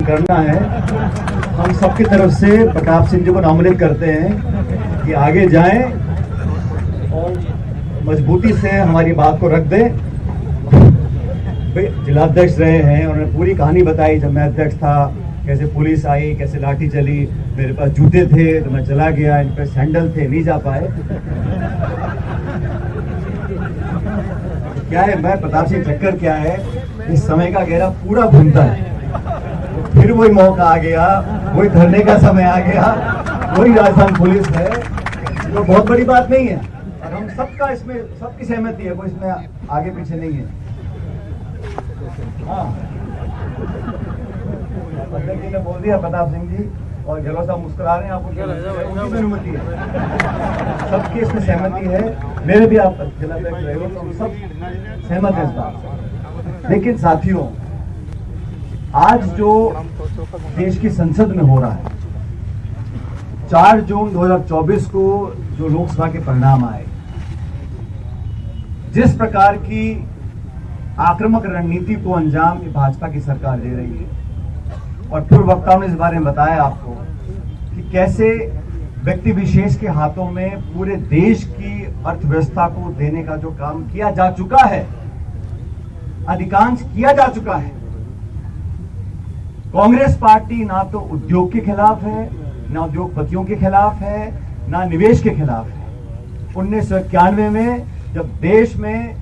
करना है, हम सबकी तरफ से प्रताप सिंह जी को नॉमिनेट करते हैं कि आगे जाएं और मजबूती से हमारी बात को रख दें। जिलाध्यक्ष रहे हैं, उन्होंने पूरी कहानी बताई। जब मैं अध्यक्ष था कैसे पुलिस आई, कैसे लाठी चली, मेरे पास जूते थे तो मैं चला गया, इन पर सैंडल थे नहीं जा पाए। क्या है, मैं प्रताप सिंह चक्कर क्या है, इस समय का घेरा पूरा घूमता है। तो फिर वही मौका आ गया, वही धरने का समय आ गया, वही राजस्थान पुलिस है, तो बहुत बड़ी बात नहीं है। और हम सबका इसमें सबकी सहमति है, कोई इसमें आगे पीछे नहीं है। हाँ, अध्यक्ष जी ने बोल दिया, प्रताप सिंह जी और गहलोत साहब मुस्कुरा रहे हैं, आपको क्या लगता है? उनकी अनुमति है, सबकी इसमें सहमति है। मेरे भी आप जिलाध्यक्ष रहे हो तो हम सब सहमत हैं इस बात से। लेकिन साथियों, आज जो देश की संसद में हो रहा है, 4 जून 2024 को जो लोकसभा के परिणाम आए, जिस प्रकार की आक्रामक रणनीति को अंजाम की भाजपा की सरकार दे रही है, और पूर्व वक्ताओं ने इस बारे में बताया आपको कि कैसे व्यक्ति विशेष के हाथों में पूरे देश की अर्थव्यवस्था को देने का जो काम किया जा चुका है, अधिकांश किया जा चुका है। कांग्रेस पार्टी ना तो उद्योग के खिलाफ है, ना उद्योगपतियों के खिलाफ है, ना निवेश के खिलाफ है। 1991 में जब देश में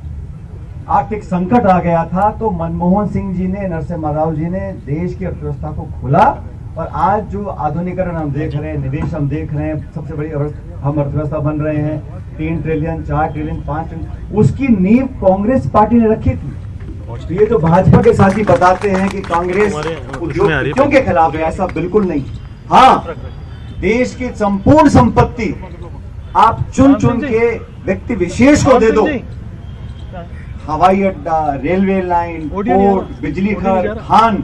आर्थिक संकट आ गया था तो मनमोहन सिंह जी ने, नरसिम्हा राव जी ने देश की अर्थव्यवस्था को खोला, और आज जो आधुनिकीकरण हम देख रहे हैं, निवेश हम देख रहे हैं, सबसे बड़ी हम अर्थव्यवस्था बन रहे हैं, 3 ट्रिलियन 4 ट्रिलियन 5 ट्रिलियन, उसकी नींव कांग्रेस पार्टी ने रखी थी। तो ये जो भाजपा के साथी बताते हैं कि कांग्रेस उद्योगपतियों के खिलाफ है, ऐसा बिल्कुल नहीं। हाँ, देश की संपूर्ण संपत्ति आप चुन चुन के व्यक्ति विशेष को दे दो, हवाई अड्डा, रेलवे लाइन, पोर्ट, बिजली घर, खान,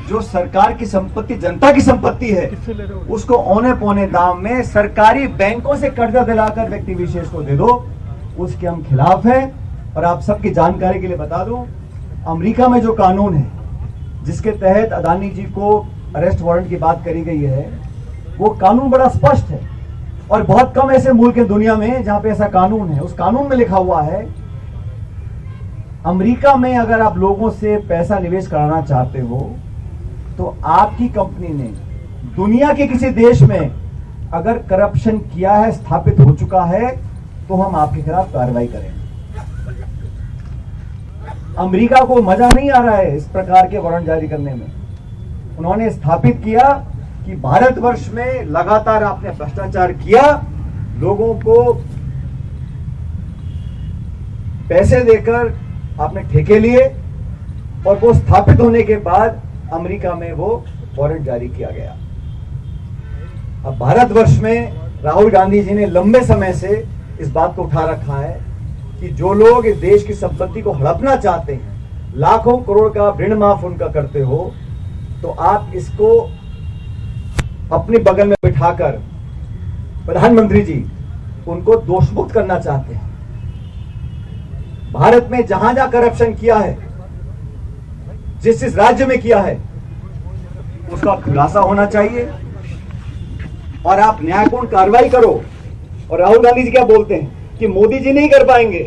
जो सरकार की संपत्ति, जनता की संपत्ति है, उसको औने पौने दाम में सरकारी बैंकों से कर्जा दिलाकर व्यक्ति विशेष को दे दो, उसके हम खिलाफ हैं। और आप सबकी जानकारी के लिए बता दूं, अमेरिका में जो कानून है जिसके तहत अदानी जी को अरेस्ट वारंट की बात करी गई है, वो कानून बड़ा स्पष्ट है, और बहुत कम ऐसे मुल्क हैं दुनिया में जहां पे ऐसा कानून है। उस कानून में लिखा हुआ है, अमेरिका में अगर आप लोगों से पैसा निवेश कराना चाहते हो तो आपकी कंपनी ने दुनिया के किसी देश में अगर करप्शन किया है, स्थापित हो चुका है, तो हम आपके खिलाफ कार्रवाई करेंगे। अमेरिका को मजा नहीं आ रहा है इस प्रकार के वारंट जारी करने में। उन्होंने स्थापित किया कि भारतवर्ष में लगातार आपने भ्रष्टाचार किया, लोगों को पैसे देकर आपने ठेके लिए, और वो स्थापित होने के बाद अमेरिका में वो वारंट जारी किया गया। अब भारतवर्ष में राहुल गांधी जी ने लंबे समय से इस बात को उठा रखा है कि जो लोग इस देश की संपत्ति को हड़पना चाहते हैं, लाखों करोड़ का ऋण माफ उनका करते हो, तो आप इसको अपने बगल में बिठाकर प्रधानमंत्री जी उनको दोषमुक्त करना चाहते हैं। भारत में जहां जहां करप्शन किया है, जिस राज्य में किया है, उसका खुलासा होना चाहिए और आप न्यायपूर्ण कार्रवाई करो। और राहुल गांधी जी क्या बोलते हैं कि मोदी जी नहीं कर पाएंगे,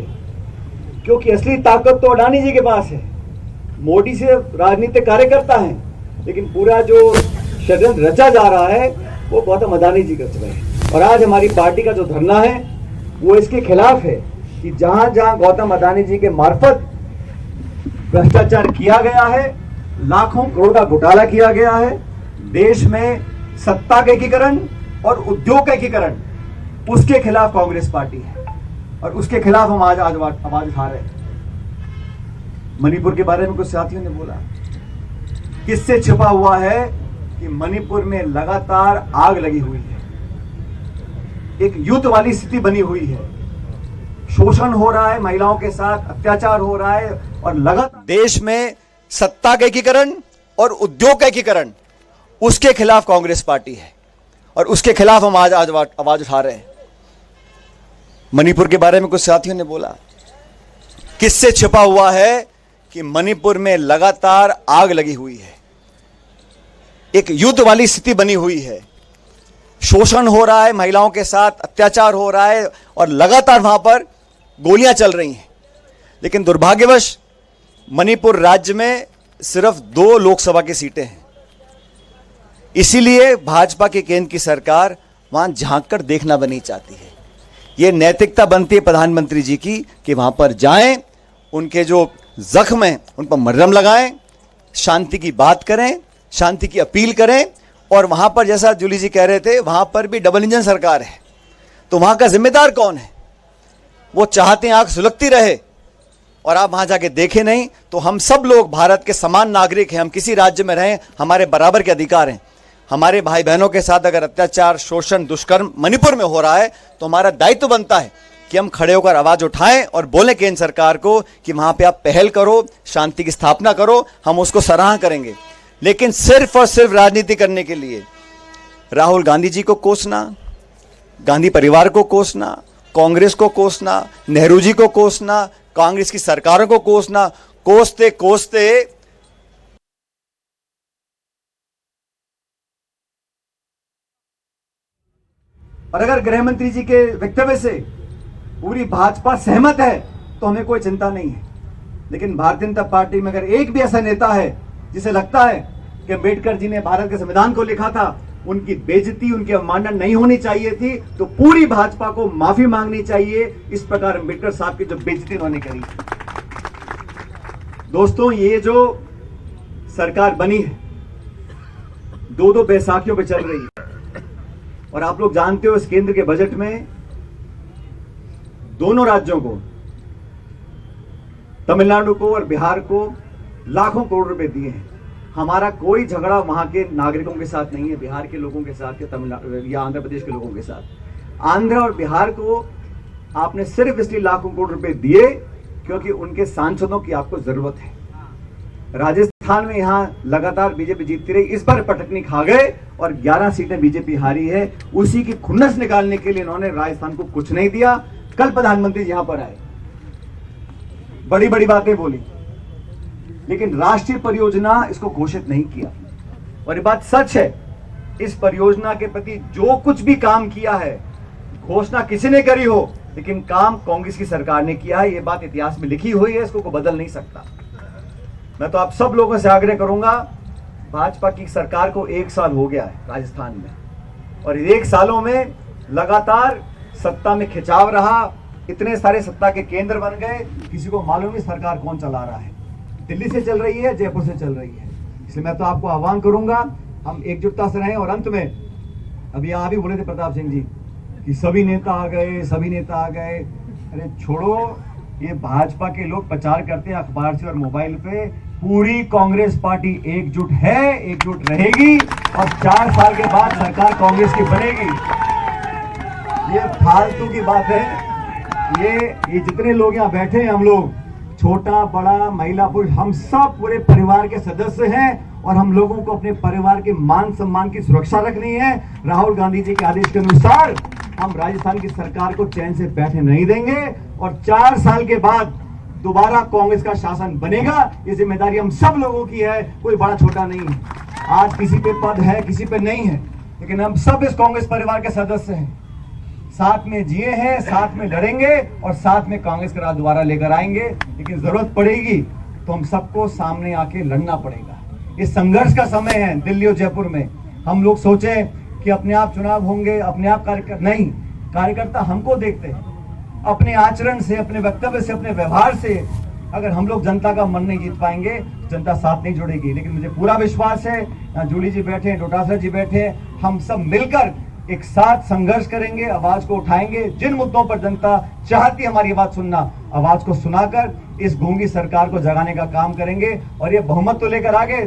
क्योंकि असली ताकत तो अडानी जी के पास है। मोदी से राजनीतिक कार्यकर्ता हैं, लेकिन पूरा जो षड्यंत्र रचा जा रहा है वो गौतम अडानी जी करते हैं। और आज हमारी पार्टी का जो धरना है वो इसके खिलाफ है कि जहां जहां गौतम अडानी जी के मार्फत भ्रष्टाचार किया गया है, लाखों करोड़ का घोटाला किया गया है, देश में सत्ता का एकीकरण और उद्योग का एकीकरण, उसके खिलाफ कांग्रेस पार्टी है, और उसके खिलाफ हम आज आवाज उठा रहे हैं। मणिपुर के बारे में कुछ साथियों ने बोला, किससे छिपा हुआ है कि मणिपुर में लगातार आग लगी हुई है, एक युद्ध वाली स्थिति बनी हुई है, शोषण हो रहा है, महिलाओं के साथ अत्याचार हो रहा है, और लगातार देश में सत्ता का एकीकरण और उद्योग का एकीकरण, उसके खिलाफ कांग्रेस पार्टी है, और उसके खिलाफ हम आज आवाज उठा रहे हैं। मणिपुर के बारे में कुछ साथियों ने बोला, किससे छिपा हुआ है कि मणिपुर में लगातार आग लगी हुई है, एक युद्ध वाली स्थिति बनी हुई है। शोषण हो रहा है, महिलाओं के साथ अत्याचार हो रहा है और लगातार वहां पर गोलियां चल रही हैं। लेकिन दुर्भाग्यवश मणिपुर राज्य में सिर्फ 2 लोकसभा की सीटें हैं। इसीलिए भाजपा के केंद्र की सरकार वहां झांक कर देखना भी नहीं चाहती है। यह नैतिकता बनती है प्रधानमंत्री जी की कि वहां पर जाएं, उनके जो जख्म हैं उन पर मरहम लगाएं, शांति की बात करें, शांति की अपील करें। और वहां पर जैसा जूली जी कह रहे थे, वहां पर भी डबल इंजन सरकार है, तो वहां का जिम्मेदार कौन है? वो चाहते हैं आंख सुलगती रहे और आप वहां जाके देखें नहीं। तो हम सब लोग भारत के समान नागरिक हैं, हम किसी राज्य में रहें, हमारे बराबर के अधिकार हैं। हमारे भाई बहनों के साथ अगर अत्याचार, शोषण, दुष्कर्म मणिपुर में हो रहा है तो हमारा दायित्व बनता है कि हम खड़े होकर आवाज उठाएं और बोलें केंद्र सरकार को कि वहां पे आप पहल करो, शांति की स्थापना करो, हम उसको सराहना करेंगे। लेकिन सिर्फ और सिर्फ राजनीति करने के लिए राहुल गांधी जी को कोसना, गांधी परिवार को कोसना, कांग्रेस को कोसना, नेहरू जी को कोसना, कांग्रेस की सरकारों को कोसना, कोसते कोसते और अगर गृह मंत्री जी के वक्तव्य से पूरी भाजपा सहमत है तो हमें कोई चिंता नहीं है। लेकिन भारतीय जनता पार्टी में अगर एक भी ऐसा नेता है जिसे लगता है कि अम्बेडकर जी ने भारत के संविधान को लिखा था, उनकी बेइज्जती, उनकी अवमानना नहीं होनी चाहिए थी, तो पूरी भाजपा को माफी मांगनी चाहिए इस प्रकार अम्बेडकर साहब की जो बेइज्जती उन्होंने करी। दोस्तों, ये जो सरकार बनी है 2-2 बैसाखियों पे चल रही है और आप लोग जानते हो इस केंद्र के बजट में दोनों राज्यों को, तमिलनाडु को और बिहार को लाखों करोड़ रुपए दिए हैं। हमारा कोई झगड़ा वहां के नागरिकों के साथ नहीं है, बिहार के लोगों के साथ या तमिलनाडु या आंध्र प्रदेश के लोगों के साथ। आंध्र और बिहार को आपने सिर्फ इसलिए लाखों करोड़ रुपए दिए क्योंकि उनके सांसदों की आपको जरूरत है। राजस्थान में यहां लगातार बीजेपी जीतती रही, इस बार पटकनी खा गए और 11 सीटें बीजेपी हारी है। उसी की खुन्नस निकालने के लिए इन्होंने राजस्थान को कुछ नहीं दिया। कल प्रधानमंत्री यहां पर आए, बड़ी बड़ी बातें बोली, लेकिन राष्ट्रीय परियोजना इसको घोषित नहीं किया। और ये बात सच है, इस परियोजना के प्रति जो कुछ भी काम किया है, घोषणा किसी ने करी हो, लेकिन काम कांग्रेस की सरकार ने किया है। ये बात इतिहास में लिखी हुई है, इसको कोई बदल नहीं सकता। मैं तो आप सब लोगों से आग्रह करूंगा, भाजपा की सरकार को 1 साल हो गया है राजस्थान में और 1 सालों में लगातार सत्ता में खिंचाव रहा, इतने सारे सत्ता के केंद्र बन गए, किसी को मालूम नहीं सरकार कौन चला रहा है, दिल्ली से चल रही है, जयपुर से चल रही है। इसलिए मैं तो आपको आह्वान करूंगा, हम एकजुटता से रहें। और अंत में अभी आप भी बोले थे प्रताप सिंह जी कि सभी नेता आ गए, सभी नेता आ गए। अरे छोड़ो, ये भाजपा के लोग प्रचार करते हैं अखबार से और मोबाइल पे, पूरी कांग्रेस पार्टी एकजुट है, एकजुट रहेगी और 4 साल के बाद सरकार कांग्रेस की बनेगी। ये फालतू की बात है। ये जितने लोग यहाँ बैठे हैं, हम लोग छोटा बड़ा महिला पुरुष, हम सब पूरे परिवार के सदस्य हैं और हम लोगों को अपने परिवार के मान सम्मान की सुरक्षा रखनी है। राहुल गांधी जी के आदेश के अनुसार हम राजस्थान की सरकार को चैन से बैठे नहीं देंगे और 4 साल के बाद दोबारा कांग्रेस का शासन बनेगा। ये जिम्मेदारी हम सब लोगों की है, कोई बड़ा छोटा नहीं है। आज किसी पे पद है, किसी पे नहीं है, लेकिन हम सब इस कांग्रेस परिवार के सदस्य हैं, साथ में जिए हैं, साथ में लड़ेंगे और साथ में कांग्रेस का राज दोबारा लेकर आएंगे। लेकिन जरूरत पड़ेगी तो हम सबको सामने आके लड़ना पड़ेगा। ये संघर्ष का समय है। दिल्ली और जयपुर में हम लोग सोचे कि अपने आप चुनाव होंगे, अपने आप कार्यकर्ता नहीं, कार्यकर्ता हमको देखते हैं। अपने आचरण से, अपने वक्तव्य से, अपने व्यवहार से अगर हम लोग जनता का मन नहीं जीत पाएंगे, जनता साथ नहीं जुड़ेगी। लेकिन मुझे पूरा विश्वास है, जूली जी बैठे हैं, डोटासरा जी बैठे हैं, हम सब मिलकर एक साथ संघर्ष करेंगे, आवाज को उठाएंगे। जिन मुद्दों पर जनता चाहती है हमारी आवाज सुनना, आवाज को सुनाकर इस गूंगी सरकार को जगाने का काम करेंगे और ये बहुमत तो लेकर आगे